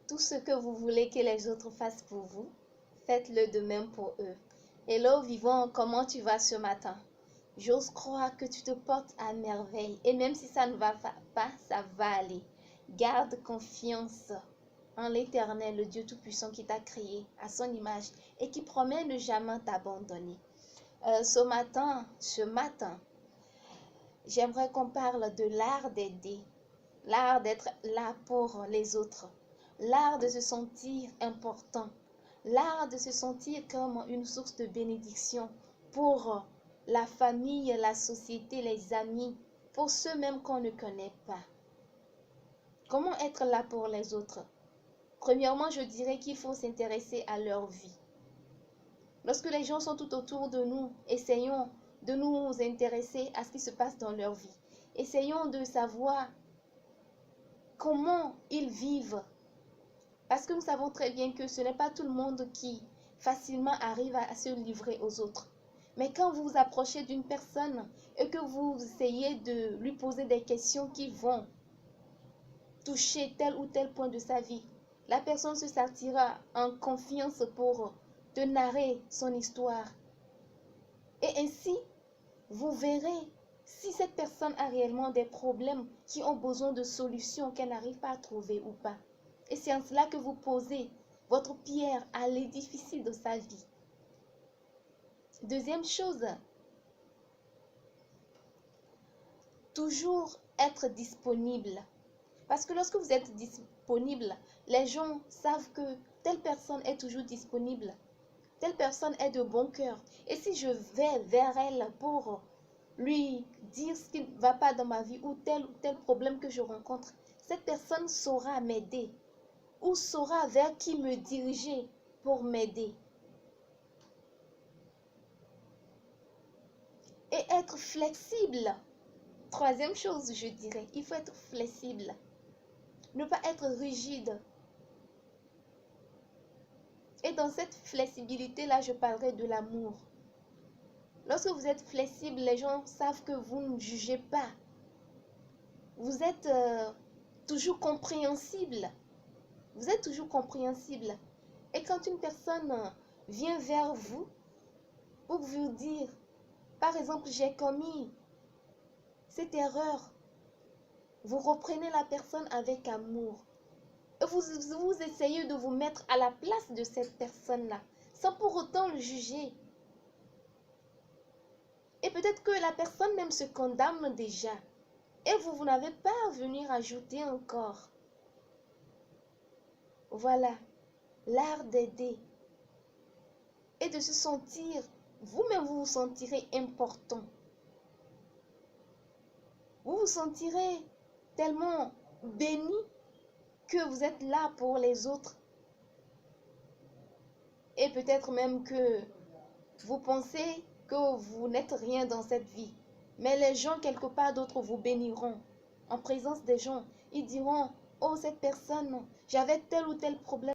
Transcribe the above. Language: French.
Tout ce que vous voulez que les autres fassent pour vous, faites-le de même pour eux. Hello vivant, comment tu vas ce matin? J'ose croire que tu te portes à merveille et même si ça ne va pas, ça va aller. Garde confiance en l'Éternel, le Dieu Tout-Puissant qui t'a créé à son image et qui promet de jamais t'abandonner. Ce matin, j'aimerais qu'on parle de l'art d'aider, l'art d'être là pour les autres, l'art de se sentir important, l'art de se sentir comme une source de bénédiction pour la famille, la société, les amis, pour ceux même qu'on ne connaît pas. Comment être là pour les autres? Premièrement, je dirais qu'il faut s'intéresser à leur vie. Lorsque les gens sont tout autour de nous, essayons de nous intéresser à ce qui se passe dans leur vie. Essayons de savoir comment ils vivent. Parce que nous savons très bien que ce n'est pas tout le monde qui facilement arrive à se livrer aux autres. Mais quand vous vous approchez d'une personne et que vous essayez de lui poser des questions qui vont toucher tel ou tel point de sa vie, la personne se sentira en confiance pour te narrer son histoire. Et ainsi, vous verrez si cette personne a réellement des problèmes qui ont besoin de solutions qu'elle n'arrive pas à trouver ou pas. Et c'est en cela que vous posez votre pierre à l'édifice de sa vie. Deuxième chose, toujours être disponible. Parce que lorsque vous êtes disponible, les gens savent que telle personne est toujours disponible. Telle personne est de bon cœur. Et si je vais vers elle pour lui dire ce qui ne va pas dans ma vie ou tel problème que je rencontre, cette personne saura m'aider ou saura vers qui me diriger pour m'aider. Et être flexible. Troisième chose, je dirais, il faut être flexible. Ne pas être rigide. Et dans cette flexibilité-là, je parlerai de l'amour. Lorsque vous êtes flexible, les gens savent que vous ne jugez pas. Vous êtes toujours compréhensible. Vous êtes toujours compréhensible. Et quand une personne vient vers vous pour vous dire, par exemple, j'ai commis cette erreur, vous reprenez la personne avec amour. Et vous essayez de vous mettre à la place de cette personne-là, sans pour autant le juger. Et peut-être que la personne même se condamne déjà. Et vous n'avez pas à venir ajouter encore. Voilà, l'art d'aider. Et de se sentir, vous-même vous vous sentirez important. Vous vous sentirez tellement béni que vous êtes là pour les autres. Et peut-être même que vous pensez que vous n'êtes rien dans cette vie. Mais les gens quelque part d'autre vous béniront. En présence des gens, ils diront, oh cette personne, j'avais tel ou tel problème.